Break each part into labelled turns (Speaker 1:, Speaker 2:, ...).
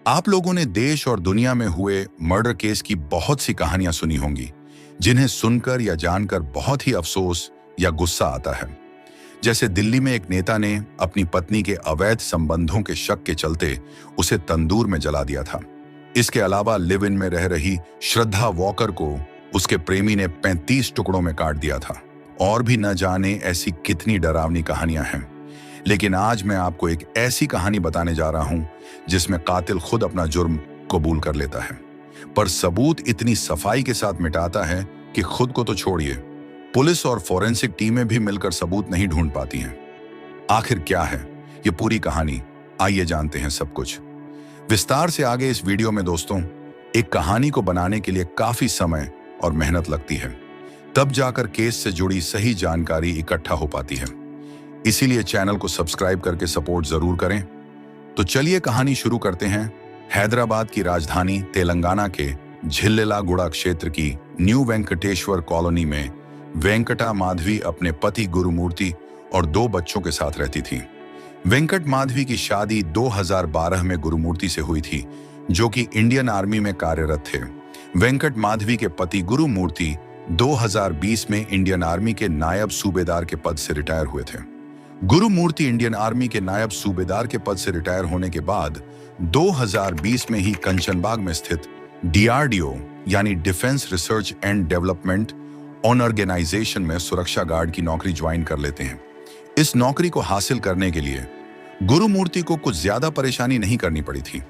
Speaker 1: आप लोगों ने देश और दुनिया में हुए मर्डर केस की बहुत सी कहानियां सुनी होंगी, जिन्हें सुनकर या जानकर बहुत ही अफसोस या गुस्सा आता है। जैसे दिल्ली में एक नेता ने अपनी पत्नी के अवैध संबंधों के शक के चलते उसे तंदूर में जला दिया था। इसके अलावा लिव इन में रह रही श्रद्धा वॉकर को उसके प्रेमी ने 35 टुकड़ों में काट दिया था। और भी न जाने ऐसी कितनी डरावनी कहानियां हैं। लेकिन आज मैं आपको एक ऐसी कहानी बताने जा रहा हूं जिसमें कातिल खुद अपना जुर्म कबूल कर लेता है, पर सबूत इतनी सफाई के साथ मिटाता है कि खुद को तो छोड़िए, पुलिस और फॉरेंसिक टीमें भी मिलकर सबूत नहीं ढूंढ पाती हैं। आखिर क्या है ये पूरी कहानी, आइए जानते हैं सब कुछ विस्तार से। आगे इस वीडियो में दोस्तों, एक कहानी को बनाने के लिए काफी समय और मेहनत लगती है, तब जाकर केस से जुड़ी सही जानकारी इकट्ठा हो पाती है। इसीलिए चैनल को सब्सक्राइब करके सपोर्ट जरूर करें। तो चलिए कहानी शुरू करते हैं। हैदराबाद की राजधानी तेलंगाना के झिल्लेलागुड़ा क्षेत्र की न्यू वेंकटेश्वर कॉलोनी में वेंकटा माधवी अपने पति गुरुमूर्ति और 2 बच्चों के साथ रहती थी। वेंकट माधवी की शादी 2012 में गुरुमूर्ति से हुई थी, जो कि इंडियन आर्मी में कार्यरत थे। वेंकट माधवी के पति गुरुमूर्ति 2020 में इंडियन आर्मी के नायब सूबेदार के पद से रिटायर हुए थे। गुरुमूर्ति इंडियन आर्मी के नायब सूबेदार के पद से रिटायर होने के बाद 2020 में ही कंचनबाग में स्थित DRDO यानी defence research and development organisation में सुरक्षा गार्ड की नौकरी ज्वाइन कर लेते हैं। इस नौकरी को हासिल करने के लिए गुरुमूर्ति को कुछ ज्यादा परेशानी नहीं करनी पड़ी थी,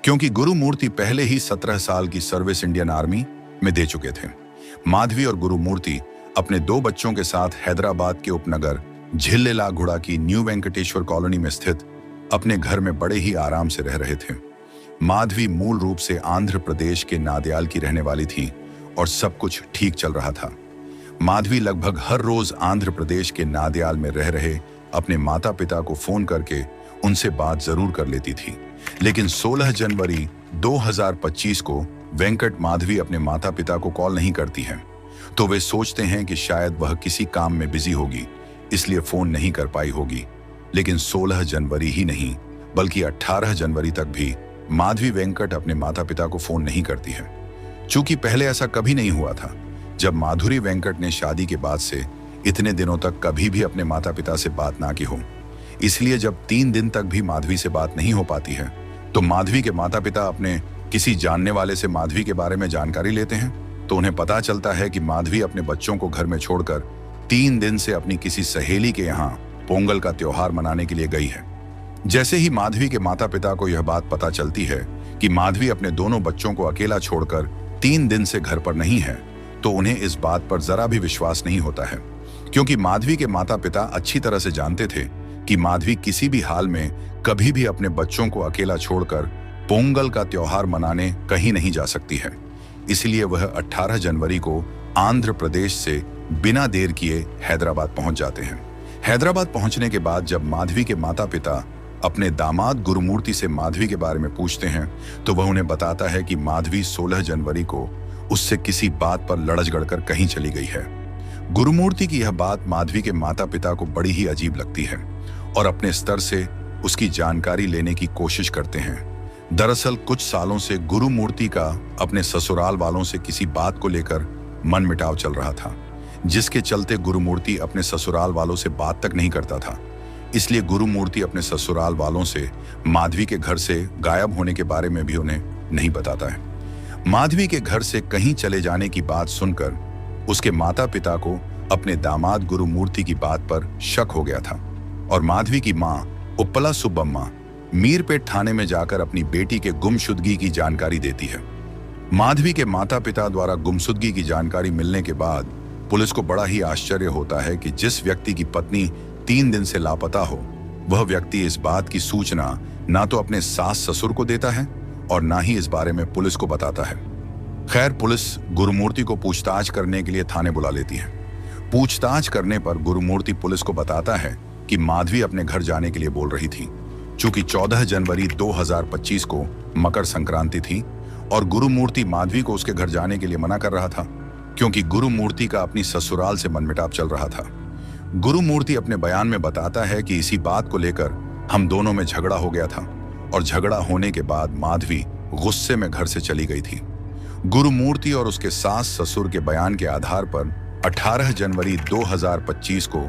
Speaker 1: क्योंकि गुरुमूर्ति पहले ही 17 साल की सर्विस इंडियन आर्मी में दे चुके थे। माधवी और गुरुमूर्ति अपने 2 बच्चों के साथ हैदराबाद के उपनगर झिल्लेलागुड़ा की न्यू वेंकटेश्वर कॉलोनी में स्थित अपने घर में बड़े ही आराम से रह रहे थे। माधवी मूल रूप से आंध्र प्रदेश के नादयाल की रहने वाली थी और सब कुछ ठीक चल रहा था। माधवी लगभग हर रोज आंध्र प्रदेश के नादयाल में रह रहे अपने माता पिता को फोन करके उनसे बात जरूर कर लेती थी। लेकिन 16 जनवरी 2025 को वेंकट माधवी अपने माता पिता को कॉल नहीं करती है, तो वे सोचते हैं कि शायद वह किसी काम में बिजी होगी, इसलिए फोन नहीं कर पाई होगी। लेकिन 16 जनवरी ही नहीं बल्कि 18 जनवरी तक भी माधवी वेंकट अपने माता पिता को फोन नहीं करती है। चूंकि पहले ऐसा कभी नहीं हुआ था, जब माधुरी वेंकट ने शादी के बाद से इतने दिनों तक कभी भी अपने माता पिता से बात ना की हो। इसलिए जब 3 दिन तक भी माधवी से बात नहीं हो पाती है, तो माधवी के माता पिता अपने किसी जानने वाले से माधवी के बारे में जानकारी लेते हैं, तो उन्हें पता चलता है कि माधवी अपने बच्चों को घर में छोड़कर 3 दिन से अपनी किसी सहेली के यहाँ पोंगल का त्योहार मनाने के लिए गई है। जैसे ही माधवी के माता पिता को यह बात पता चलती है कि माधवी अपने दोनों बच्चों को अकेला छोड़कर 3 दिन से घर पर नहीं है, तो उन्हें इस बात पर जरा भी विश्वास नहीं होता है, क्योंकि माधवी के माता पिता अच्छी तरह से जानते थे कि माधवी किसी भी हाल में कभी भी अपने बच्चों को अकेला छोड़कर पोंगल का त्योहार मनाने कहीं नहीं जा सकती है। इसलिए वह 18 जनवरी को आंध्र प्रदेश से बिना देर किए हैदराबाद पहुंच जाते हैं। हैदराबाद पहुंचने के बाद जब माधवी के माता पिता अपने दामाद गुरुमूर्ति से माधवी के बारे में पूछते हैं, तो वह उन्हें बताता है कि माधवी 16 जनवरी को उससे किसी बात पर लड़झगड़ कर कहीं चली गई है। गुरुमूर्ति की यह बात माधवी के माता पिता को बड़ी ही अजीब लगती है और अपने स्तर से उसकी जानकारी लेने की कोशिश करते हैं। दरअसल कुछ सालों से गुरुमूर्ति का अपने ससुराल वालों से किसी बात को लेकर मनमुटाव चल रहा था, जिसके चलते गुरुमूर्ति अपने ससुराल वालों से बात तक नहीं करता था। इसलिए गुरुमूर्ति अपने ससुराल वालों से माधवी के घर से गायब होने के बारे में भी उन्हें नहीं बताता है। माधवी के घर से कहीं चले जाने की बात सुनकर उसके माता पिता को अपने दामाद गुरुमूर्ति की बात पर शक हो गया था और माधवी की मां उप्पला सुब्बम्मा मीरपेट थाने में जाकर अपनी बेटी के गुमशुदगी की जानकारी देती है। माधवी के माता पिता द्वारा गुमशुदगी की जानकारी मिलने के बाद पुलिस को बड़ा ही आश्चर्य होता है कि जिस व्यक्ति की पत्नी 3 दिन से लापता हो, वह व्यक्ति इस बात की सूचना ना तो अपने सास ससुर को देता है और ना ही इस बारे में पुलिस को बताता है। खैर, पुलिस गुरुमूर्ति को पूछताछ करने के लिए थाने बुला लेती है। पूछताछ करने पर गुरुमूर्ति पुलिस को बताता है कि माधवी अपने घर जाने के लिए बोल रही थी। चूंकि 14 जनवरी 2025 को मकर संक्रांति थी और गुरुमूर्ति माधवी को उसके घर जाने के लिए मना कर रहा था, क्योंकि गुरुमूर्ति का अपनी ससुराल से मनमुटाव चल रहा था। गुरुमूर्ति अपने बयान में बताता है कि इसी बात को लेकर हम दोनों में झगड़ा हो गया था और झगड़ा होने के बाद माधवी गुस्से में घर से चली गई थी। गुरुमूर्ति और उसके सास ससुर के बयान के आधार पर 18 जनवरी 2025 को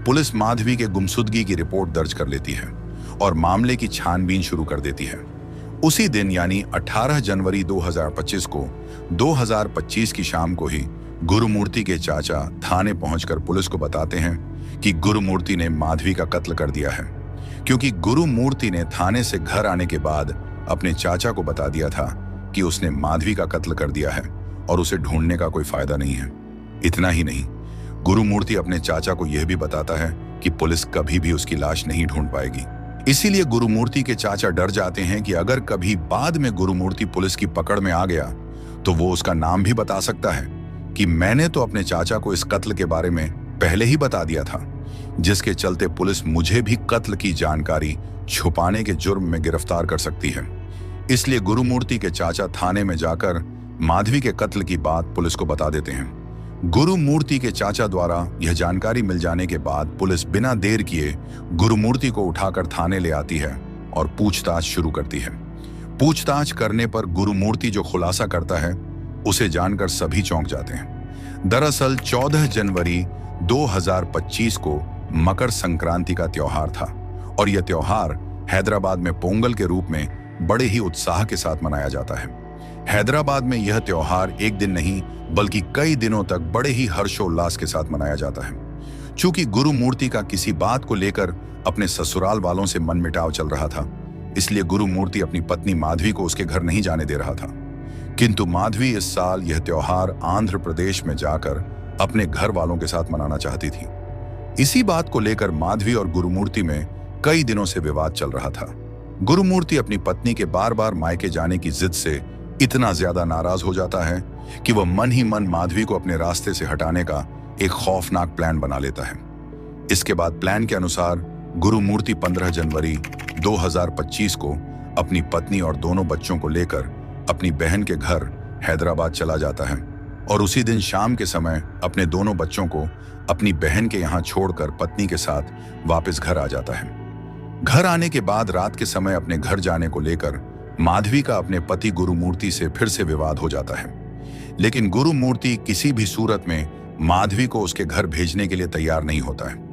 Speaker 1: पुलिस माधवी के गुमशुदगी की रिपोर्ट दर्ज कर लेती है और मामले की छानबीन शुरू कर देती है। उसी दिन यानी 18 जनवरी 2025 को 2025 की शाम को ही गुरुमूर्ति के चाचा थाने पहुंचकर पुलिस को बताते हैं कि गुरुमूर्ति ने माधवी का कत्ल कर दिया है, क्योंकि गुरुमूर्ति ने थाने से घर आने के बाद अपने चाचा को बता दिया था कि उसने माधवी का कत्ल कर दिया है और उसे ढूंढने का कोई फायदा नहीं है। इतना ही नहीं, गुरुमूर्ति अपने चाचा को यह भी बताता है कि पुलिस कभी भी उसकी लाश नहीं ढूंढ पाएगी। इसीलिए गुरुमूर्ति के चाचा डर जाते हैं कि अगर कभी बाद में गुरुमूर्ति पुलिस की पकड़ में आ गया तो वो उसका नाम भी बता सकता है कि मैंने तो अपने चाचा को इस कत्ल के बारे में पहले ही बता दिया था, जिसके चलते पुलिस मुझे भी कत्ल की जानकारी छुपाने के जुर्म में गिरफ्तार कर सकती है। इसलिए गुरुमूर्ति के चाचा थाने में जाकर माधवी के कत्ल की बात पुलिस को बता देते हैं। गुरुमूर्ति के चाचा द्वारा यह जानकारी मिल जाने के बाद पुलिस बिना देर किए गुरुमूर्ति को उठाकर थाने ले आती है और पूछताछ शुरू करती है। पूछताछ करने पर गुरुमूर्ति जो खुलासा करता है उसे जानकर सभी चौंक जाते हैं। दरअसल 14 जनवरी 2025 को मकर संक्रांति का त्योहार था और यह त्योहार हैदराबाद में पोंगल के रूप में बड़े ही उत्साह के साथ मनाया जाता है। हैदराबाद में यह त्योहार एक दिन नहीं बल्कि कई दिनों तक बड़े ही हर्षोल्लास के साथ मनाया जाता है। चूंकि गुरुमूर्ति का किसी बात को लेकर अपने ससुराल वालों से मनमुटाव चल रहा था, इसलिए गुरुमूर्ति अपनी पत्नी माधवी को उसके घर नहीं जाने दे रहा था। किंतु माधवी इस साल यह त्योहार आंध्र प्रदेश में जाकर अपने घर वालों के साथ मनाना चाहती थी। इसी बात को लेकर माधवी और गुरुमूर्ति में कई दिनों से विवाद चल रहा था। गुरुमूर्ति अपनी पत्नी के बार बार मायके जाने की जिद से इतना ज्यादा नाराज हो जाता है कि वह मन ही मन माधवी को अपने रास्ते से हटाने का एक खौफनाक प्लान बना लेता है। इसके बाद प्लान के अनुसार गुरुमूर्ति 15 जनवरी 2025 को अपनी पत्नी और दोनों बच्चों को लेकर अपनी बहन के घर हैदराबाद चला जाता है और उसी दिन शाम के समय अपने दोनों बच्चों को अपनी बहन के यहाँ छोड़कर पत्नी के साथ वापस घर आ जाता है। घर आने के बाद रात के समय अपने घर जाने को लेकर माधवी का अपने पति गुरुमूर्ति से फिर से विवाद हो जाता है, लेकिन गुरुमूर्ति किसी भी सूरत में माधवी को उसके घर भेजने के लिए तैयार नहीं होता है।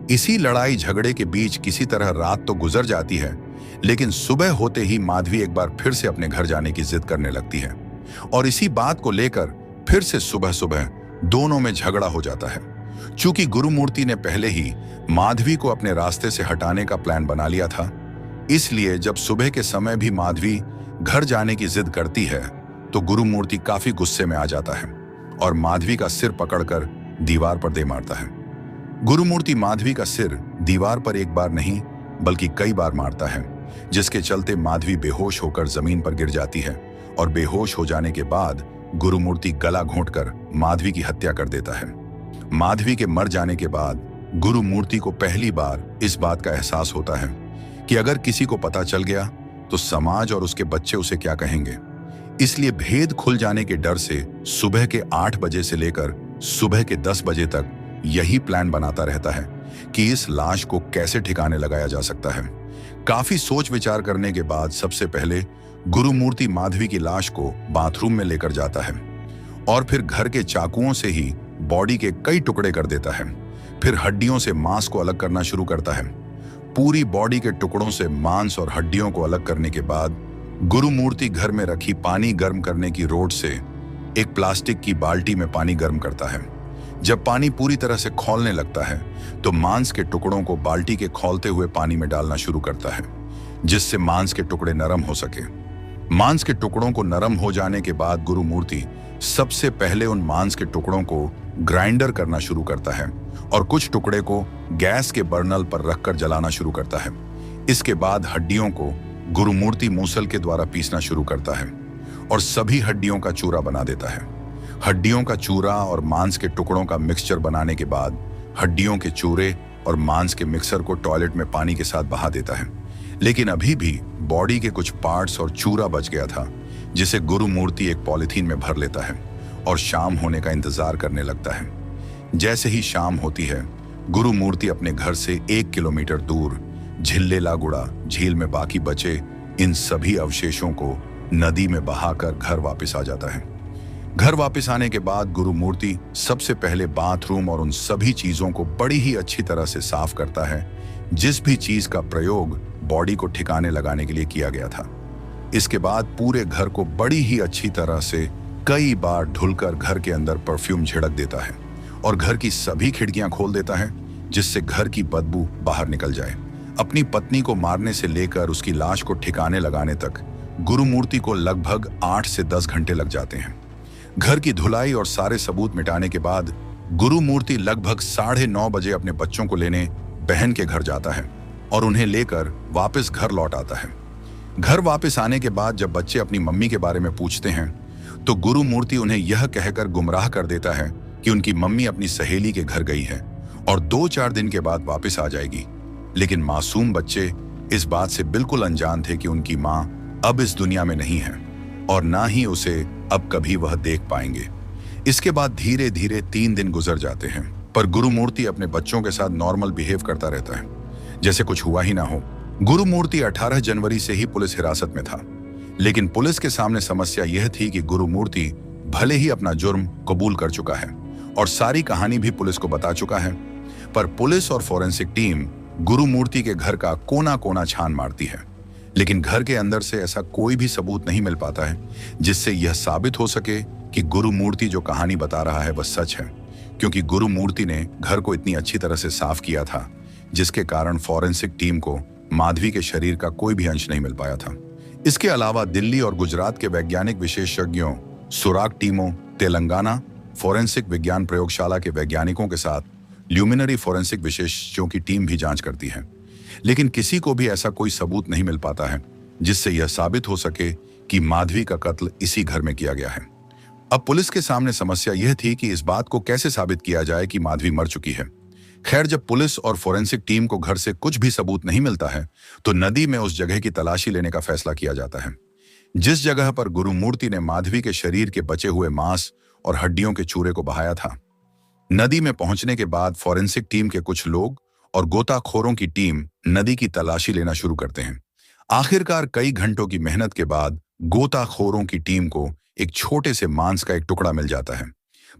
Speaker 1: इसी लड़ाई झगड़े के बीच किसी तरह रात तो गुजर जाती है, लेकिन सुबह होते ही माधवी एक बार फिर से अपने घर जाने की जिद करने लगती है और इसी बात को लेकर फिर से सुबह सुबह दोनों में झगड़ा हो जाता है। चूंकि गुरुमूर्ति ने पहले ही माधवी को अपने रास्ते से हटाने का प्लान बना लिया था, इसलिए जब सुबह के समय भी माधवी घर जाने की जिद करती है तो गुरुमूर्ति काफी गुस्से में आ जाता है और माधवी का सिर पकड़कर दीवार पर दे मारता है। गुरुमूर्ति माधवी का सिर दीवार पर एक बार नहीं बल्कि कई बार मारता है, जिसके चलते माधवी बेहोश होकर जमीन पर गिर जाती है और बेहोश हो जाने के बाद गुरुमूर्ति गला घोंटकर माधवी की हत्या कर देता है। माधवी के मर जाने के बाद गुरुमूर्ति को पहली बार इस बात का एहसास होता है कि अगर किसी को पता चल गया तो समाज और उसके बच्चे उसे क्या कहेंगे। इसलिए भेद खुल जाने के डर से सुबह के 8 बजे से लेकर सुबह के 10 बजे तक यही प्लान बनाता रहता है कि इस लाश को कैसे ठिकाने लगाया जा सकता है। काफी सोच विचार करने के बाद सबसे पहले गुरुमूर्ति माधवी की लाश को बाथरूम में लेकर जाता है और फिर घर के चाकुओं से ही बॉडी के कई टुकड़े कर देता है। फिर हड्डियों से मांस को अलग करना शुरू करता है। पूरी बॉडी के टुकड़ों से मांस और हड्डियों को अलग करने के बाद गुरुमूर्ति घर में रखी पानी गर्म करने की रोड से एक प्लास्टिक की बाल्टी में पानी गर्म करता है। जब पानी पूरी तरह से खौलने लगता है तो मांस के टुकड़ों को बाल्टी के खौलते हुए पानी में डालना शुरू करता है, जिससे मांस के टुकड़े नरम हो सके। मांस के टुकड़ों को नरम हो जाने के बाद गुरुमूर्ति सबसे पहले उन मांस के टुकड़ों को ग्राइंडर करना शुरू करता है और कुछ टुकड़े को गैस के बर्नल पर रखकर जलाना शुरू करता है। इसके बाद हड्डियों को गुरुमूर्ति मूसल के द्वारा पीसना शुरू करता है और सभी हड्डियों का चूरा बना देता है। हड्डियों का चूरा और मांस के टुकड़ों का मिक्सचर बनाने के बाद हड्डियों के चूरे और मांस के मिक्सर को टॉयलेट में पानी के साथ बहा देता है। लेकिन अभी भी बॉडी के कुछ पार्ट्स और चूरा बच गया था, जिसे गुरुमूर्ति एक पॉलिथीन में भर लेता है और शाम होने का इंतजार करने लगता है। जैसे ही शाम होती है, गुरुमूर्ति अपने घर से 1 किलोमीटर दूर झिल्लेलागुड़ा झील में बाकी बचे इन सभी अवशेषों को नदी में बहाकर घर वापस आ जाता है। घर वापस आने के बाद गुरुमूर्ति सबसे पहले बाथरूम और उन सभी चीजों को बड़ी ही अच्छी तरह से साफ करता है जिस भी चीज का प्रयोग बॉडी को ठिकाने लगाने के लिए किया गया था। इसके बाद पूरे घर को बड़ी ही अच्छी तरह से कई बार धुलकर घर के अंदर परफ्यूम छिड़क देता है और घर की सभी खिड़कियां खोल देता है जिससे घर की बदबू बाहर निकल जाए। अपनी पत्नी को मारने से लेकर उसकी लाश को ठिकाने लगाने तक गुरुमूर्ति को लगभग 8 से 10 घंटे लग जाते हैं। घर की धुलाई और सारे सबूत मिटाने के बाद गुरुमूर्ति लगभग 9:30 बजे अपने बच्चों को लेने बहन के घर जाता है और उन्हें लेकर वापस घर लौट आता है। घर वापस आने के बाद जब बच्चे अपनी मम्मी के बारे में पूछते हैं तो गुरुमूर्ति उन्हें यह कहकर गुमराह कर देता है कि उनकी मम्मी अपनी सहेली के घर गई है और 2-4 दिन के बाद वापस आ जाएगी। लेकिन मासूम बच्चे इस बात से बिल्कुल अनजान थे कि उनकी मां अब इस दुनिया में नहीं है और ना ही उसे अब कभी वह देख पाएंगे। इसके बाद धीरे धीरे 3 दिन गुजर जाते हैं पर गुरुमूर्ति अपने बच्चों के साथ नॉर्मल बिहेव करता रहता है जैसे कुछ हुआ ही ना हो। गुरुमूर्ति 18 जनवरी से ही पुलिस हिरासत में था, लेकिन पुलिस के सामने समस्या यह थी कि गुरुमूर्ति भले ही अपना जुर्म कबूल कर चुका है और सारी कहानी भी पुलिस को बता चुका है, पर पुलिस और फॉरेंसिक टीम गुरुमूर्ति के घर का कोना कोना छान मारती है, लेकिन घर के अंदर से ऐसा कोई भी सबूत नहीं मिल पाता है जिससे यह साबित हो सके कि गुरुमूर्ति जो कहानी बता रहा है वह सच है, क्योंकि गुरुमूर्ति ने घर को इतनी अच्छी तरह से साफ किया था जिसके कारण फॉरेंसिक टीम को माधवी के शरीर का कोई भी अंश नहीं मिल पाया था। इसके अलावा दिल्ली और गुजरात के वैज्ञानिक विशेषज्ञों, सुराग टीमों, तेलंगाना फॉरेंसिक विज्ञान प्रयोगशाला के वैज्ञानिकों के साथ ल्यूमिनरी फॉरेंसिक विशेषज्ञों की टीम भी जांच करती है, लेकिन किसी को भी ऐसा कोई सबूत नहीं मिल पाता है जिससे यह साबित हो सके कि माधवी का कत्ल इसी घर में किया गया है। अब पुलिस के सामने समस्या यह थी कि इस बात को कैसे साबित किया जाए कि माधवी मर चुकी है। खैर, जब पुलिस और फॉरेंसिक टीम को घर से कुछ भी सबूत नहीं मिलता है तो नदी में उस जगह की तलाशी लेने का फैसला किया जाता है जिस जगह पर गुरुमूर्ति ने माधवी के शरीर के बचे हुए मांस और हड्डियों के चूरे को बहाया था। नदी में पहुंचने के बाद फॉरेंसिक टीम के कुछ लोग और गोताखोरों की टीम नदी की तलाशी लेना शुरू करते हैं। आखिरकार कई घंटों की मेहनत के बाद गोताखोरों की टीम को एक छोटे से मांस का एक टुकड़ा मिल जाता है,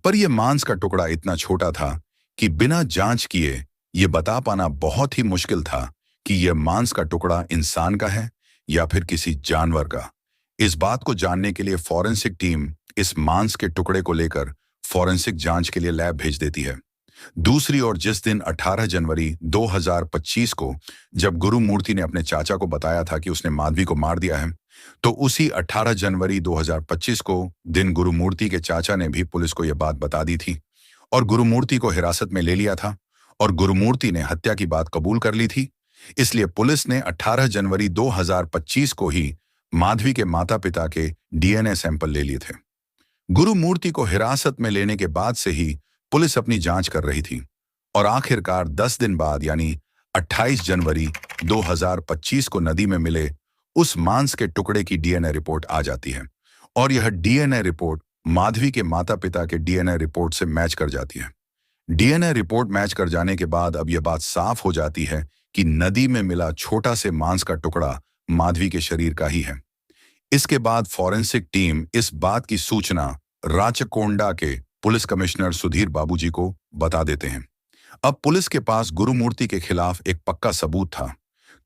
Speaker 1: पर यह मांस का टुकड़ा इतना छोटा था कि बिना जांच किए यह बता पाना बहुत ही मुश्किल था कि यह मांस का टुकड़ा इंसान का है या फिर किसी जानवर का। इस बात को जानने के लिए फॉरेंसिक टीम इस मांस के टुकड़े को लेकर फॉरेंसिक जांच के लिए लैब भेज देती है। दूसरी ओर जिस दिन 18 जनवरी 2025 को जब गुरुमूर्ति ने अपने चाचा को बताया था कि उसने माधवी को मार दिया है, तो उसी 18 जनवरी 2025 को दिन गुरुमूर्ति के चाचा ने भी पुलिस को यह बात बता दी थी और गुरुमूर्ति को हिरासत में ले लिया था और गुरुमूर्ति ने हत्या की बात कबूल कर ली थी। इसलिए पुलिस ने 18 जनवरी 2025 को ही माधवी के माता पिता के डीएनए सैंपल ले लिए थे। गुरुमूर्ति को हिरासत में लेने के बाद से ही पुलिस अपनी जांच कर रही थी और आखिरकार 10 दिन बाद यानी 28 जनवरी 2025 को नदी में मिले उस मांस के टुकड़े की डीएनए रिपोर्ट आ जाती है और यह डीएनए रिपोर्ट माधवी के माता पिता के डीएनए रिपोर्ट से मैच कर जाती है। डीएनए रिपोर्ट मैच कर जाने के बाद अब यह बात साफ हो जाती है कि नदी में मिला छोटा से मांस का टुकड़ा माधवी के शरीर का ही है। इसके बाद फॉरेंसिक टीम इस बात की सूचना राचकोंडा के पुलिस कमिश्नर सुधीर बाबूजी को बता देते हैं। अब पुलिस के पास गुरुमूर्ति के खिलाफ एक पक्का सबूत था,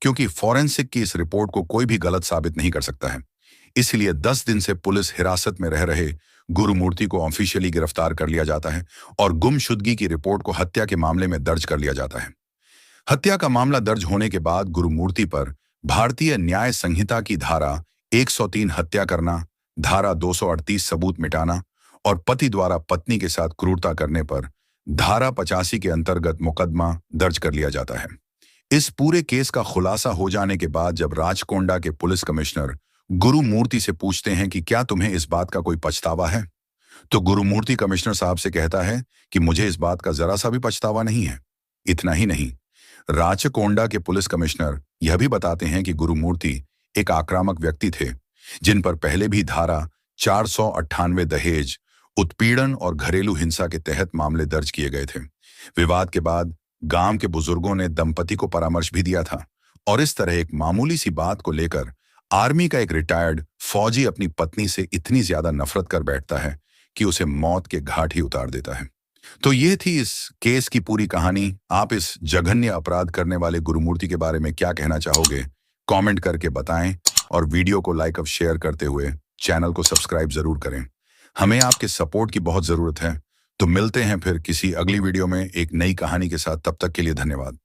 Speaker 1: क्योंकि फॉरेंसिक की इस रिपोर्ट को कोई भी गलत साबित नहीं कर सकता है। इसलिए 10 दिन से पुलिस हिरासत में रह रहे गुरुमूर्ति को ऑफिशियली गिरफ्तार कर लिया जाता है और गुमशुदगी की रिपोर्ट को हत्या के मामले में दर्ज कर लिया जाता है। हत्या का मामला दर्ज होने के बाद गुरुमूर्ति पर भारतीय न्याय संहिता की धारा 103 हत्या करना, धारा 238 सबूत मिटाना और पति द्वारा पत्नी के साथ क्रूरता करने पर धारा 85 के अंतर्गत मुकदमा दर्ज कर लिया जाता है। इस पूरे केस का खुलासा हो जाने के बाद जब राचकोंडा के पुलिस कमिश्नर गुरुमूर्ति से पूछते हैं कि क्या तुम्हें इस बात का कोई पछतावा है, तो गुरुमूर्ति कमिश्नर साहब से कहता है कि मुझे इस बात का जरा सा भी पछतावा नहीं है। इतना ही नहीं, राचकोंडा के पुलिस कमिश्नर यह भी बताते हैं कि गुरुमूर्ति एक आक्रामक व्यक्ति थे जिन पर पहले भी धारा 498 दहेज, उत्पीड़न और घरेलू हिंसा के तहत मामले दर्ज किए गए थे। विवाद के बाद गांव के बुजुर्गों ने दंपति को परामर्श भी दिया था और इस तरह एक मामूली सी बात को लेकर आर्मी का एक रिटायर्ड फौजी अपनी पत्नी से इतनी ज्यादा नफरत कर बैठता है कि उसे मौत के घाट ही उतार देता है। तो ये थी इस केस की पूरी कहानी। आप इस जघन्य अपराध करने वाले गुरुमूर्ति के बारे में क्या कहना चाहोगे? कमेंट करके बताएं और वीडियो को लाइक और शेयर करते हुए चैनल को सब्सक्राइब जरूर करें। हमें आपके सपोर्ट की बहुत जरूरत है। तो मिलते हैं फिर किसी अगली वीडियो में एक नई कहानी के साथ। तब तक के लिए धन्यवाद।